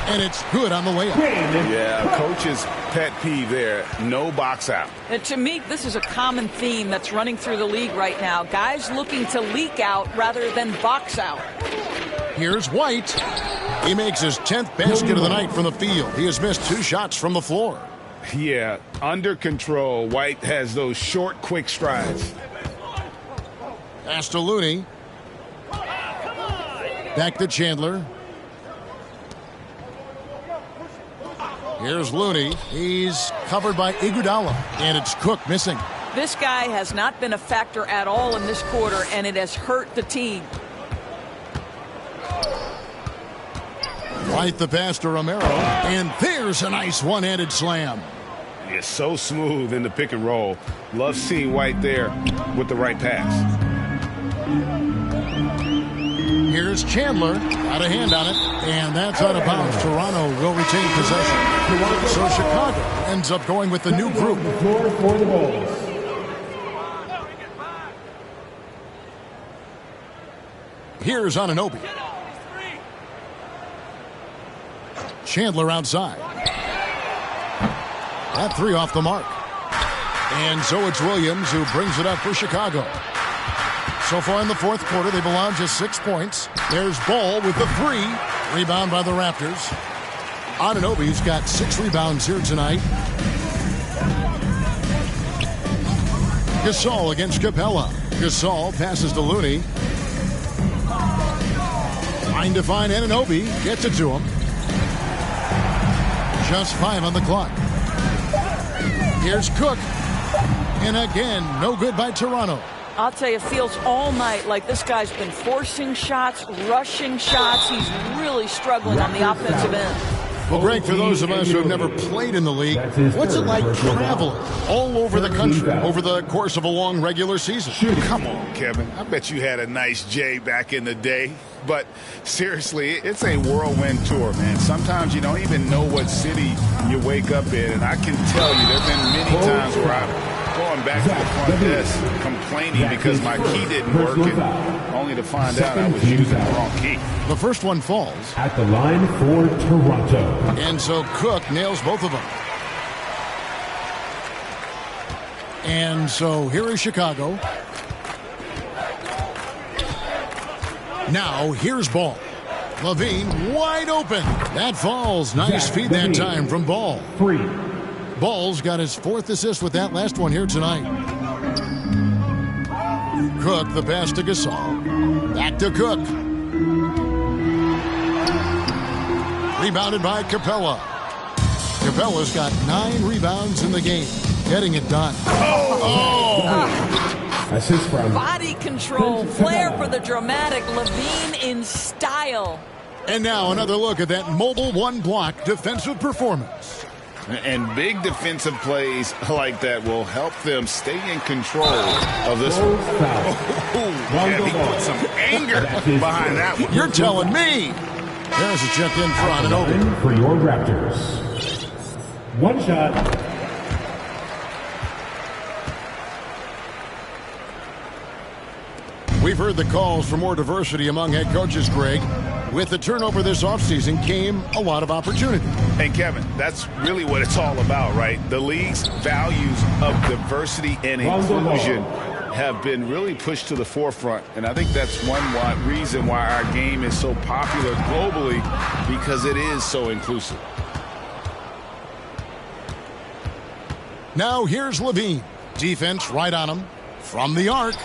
S2: And it's good on the way up.
S6: Yeah, coach's pet peeve there. No box out.
S5: And to me, this is a common theme that's running through the league right now. Guys looking to leak out rather than box out.
S2: Here's White. He makes his 10th basket of the night from the field. He has missed 2 shots from the floor.
S6: Yeah, under control. White has those short, quick strides.
S2: Pass to Looney. Back to Chandler. Here's Looney. He's covered by Iguodala. And it's Cook missing.
S5: This guy has not been a factor at all in this quarter, and it has hurt the team.
S2: White the pass to Romero. And there's a nice one-handed slam.
S6: It's so smooth in the pick and roll. Love seeing White there with the right pass.
S2: Here's Chandler. Got a hand on it. And that's out of bounds. Toronto will retain possession. So Chicago ends up going with the new group.
S3: For the Bulls.
S2: Here's Anunoby. Chandler outside. That 3 off the mark. And so it's Williams who brings it up for Chicago. So far in the 4th quarter, they've allowed just 6 points. There's Ball with the 3. Rebound by the Raptors. Anunoby's got 6 rebounds here tonight. Gasol against Capella. Gasol passes to Looney. Trying to find Anunoby. Gets it to him. Just 5 on the clock. Here's Cook. And again, no good by Toronto.
S5: I'll tell you, it feels all night like this guy's been forcing shots, rushing shots. He's really struggling on the offensive end.
S2: Well, Greg, for those of us who have never played in the league, what's it like traveling all over the country over the course of a long regular season?
S6: Come on, Kevin. I bet you had a nice J back in the day. But seriously, it's a whirlwind tour, man. Sometimes you don't even know what city you wake up in. And I can tell you there have been many times where I'm going back to the front desk complaining because my key didn't work, and only to find out I was using the wrong key.
S2: The first one falls.
S3: At the line for Toronto.
S2: And so Cook nails both of them. And so here is Chicago. Now here's Ball. Levine wide open. That falls. Nice feed that time from Ball.
S3: 3.
S2: Ball's got his 4th assist with that last one here tonight. Cook the pass to Gasol. Back to Cook. Rebounded by Capella. Capella's got 9 rebounds in the game. Getting it done.
S3: Assist from
S5: body control, flair for the dramatic. Levine in style.
S2: And now another look at that mobile 1-block defensive performance.
S6: And big defensive plays like that will help them stay in control of this one. Yeah, he put some anger behind that one.
S2: You're telling me. There's a check in for Anunoby.
S3: For your Raptors. 1 shot.
S2: We've heard the calls for more diversity among head coaches, Greg. With the turnover this offseason came a lot of opportunity.
S6: And Kevin, that's really what it's all about, right? The league's values of diversity and inclusion have been really pushed to the forefront. And I think that's one reason why our game is so popular globally, because it is so inclusive.
S2: Now here's Levine. Defense right on him. From the arc.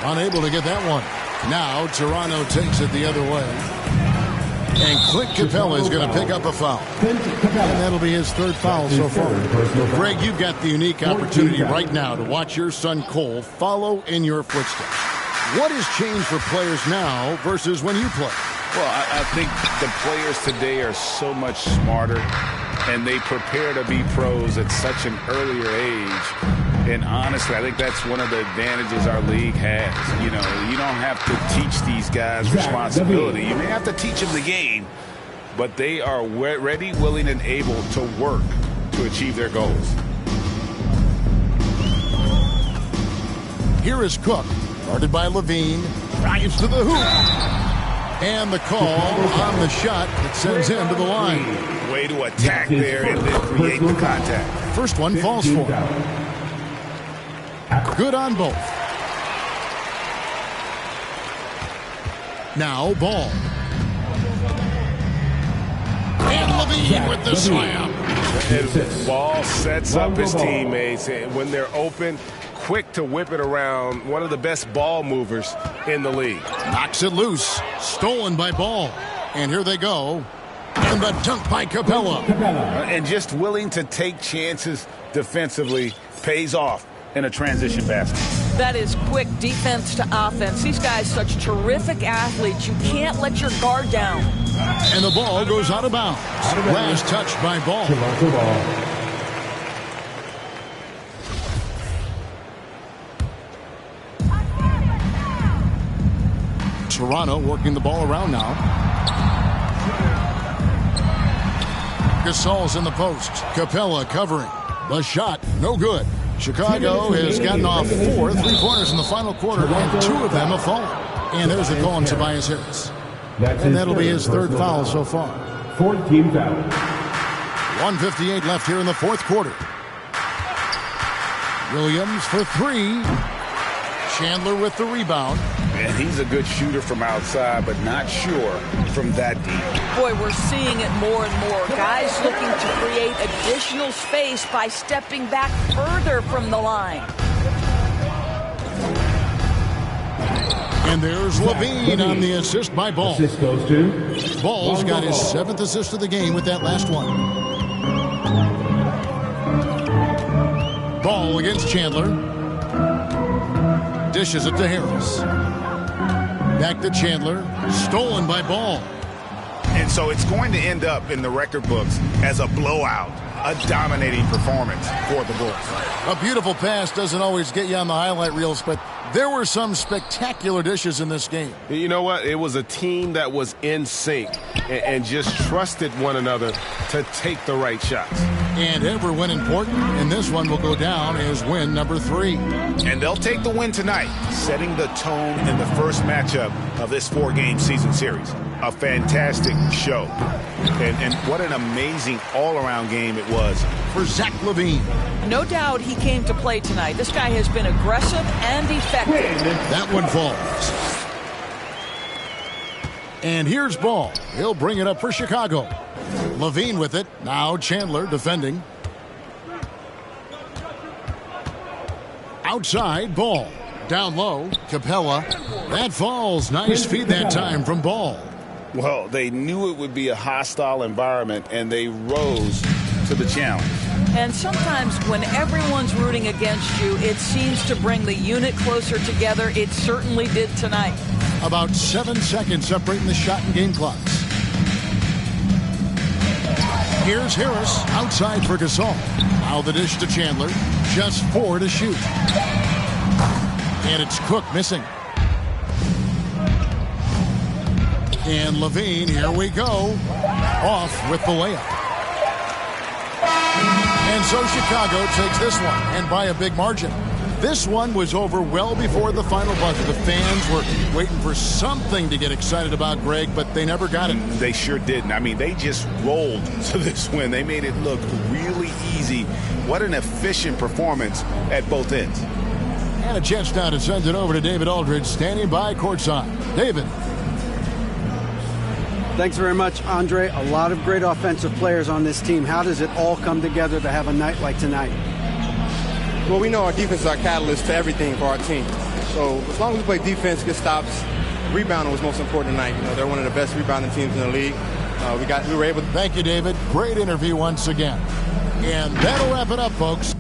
S2: Unable to get that one. Now Toronto takes it the other way. And Clint Capella is going to pick up a foul. And that'll be his 3rd foul so far. Greg, you've got the unique opportunity right now to watch your son Cole follow in your footsteps. What has changed for players now versus when you played?
S6: Well, I think the players today are so much smarter, and they prepare to be pros at such an earlier age. And honestly, I think that's one of the advantages our league has. You know, you don't have to teach these guys responsibility. You may have to teach them the game, but they are ready, willing, and able to work to achieve their goals.
S2: Here is Cook, guarded by Levine, drives to the hoop. And the call on the shot that sends him to the line.
S4: Way to attack there and then create the contact.
S2: First one falls for him. Good on both. Now ball. And Levine with the slam.
S6: And Ball sets up his teammates. And when they're open, quick to whip it around. One of the best ball movers in the league.
S2: Knocks it loose. Stolen by Ball. And here they go. And the dunk by Capella.
S4: And just willing to take chances defensively pays off in a transition basket.
S5: That is quick defense to offense. These guys such terrific athletes. You can't let your guard down.
S2: And the ball goes out of bounds. Last touch by Ball. Toronto working the ball around now. Gasol's in the post. Capella covering. The shot, no good. Chicago has gotten off 4 3-pointers in the final quarter, and 2 of them have fallen. And there's a call on Tobias Harris. And that'll be his 3rd foul so far.
S3: 14 fouls.
S2: 1:58 left here in the 4th quarter. Williams for 3. Chandler with the rebound.
S4: And he's a good shooter from outside, but not sure from that deep.
S5: Boy, we're seeing it more and more. Guys looking to create additional space by stepping back further from the line.
S2: And there's Levine on the assist by Ball.
S3: Assist goes to
S2: Ball's got his 7th assist of the game with that last one. Ball against Chandler. Dishes it to Harris. Back to Chandler. Stolen by Ball.
S4: And so it's going to end up in the record books as a blowout, a dominating performance for the Bulls.
S2: A beautiful pass doesn't always get you on the highlight reels, but there were some spectacular dishes in this game.
S6: You know what? It was a team that was in sync and just trusted one another to take the right shots.
S2: And every win important, and this one will go down as win number 3.
S4: And they'll take the win tonight, setting the tone in the first matchup of this 4-game season series. A fantastic show. And what an amazing all-around game it was
S2: for Zach LaVine.
S5: No doubt he came to play tonight. This guy has been aggressive and effective.
S2: That one falls. And here's Ball. He'll bring it up for Chicago. LaVine with it. Now Chandler defending. Outside, Ball. Down low, Capella. That falls. Nice feed that time from Ball.
S4: Well, they knew it would be a hostile environment, and they rose to the challenge.
S5: And sometimes when everyone's rooting against you, it seems to bring the unit closer together. It certainly did tonight.
S2: About 7 seconds separating the shot and game clocks. Here's Harris outside for Gasol. Now the dish to Chandler. Just 4 to shoot. And it's Cook missing. And LaVine, here we go. Off with the layup. And so Chicago takes this one, and by a big margin. This one was over well before the final buzzer. The fans were waiting for something to get excited about, Greg, but they never got it.
S4: They sure didn't. I mean, they just rolled to this win. They made it look really easy. What an efficient performance at both ends.
S2: And a chance now to send it over to David Aldridge, standing by courtside. David.
S8: Thanks very much, Andre. A lot of great offensive players on this team. How does it all come together to have a night like tonight?
S12: Well, we know our defense is our catalyst to everything for our team. So as long as we play defense, get stops, rebounding was most important tonight. You know, they're one of the best rebounding teams in the league. We were able to.
S2: Thank you, David. Great interview once again. And that'll wrap it up, folks.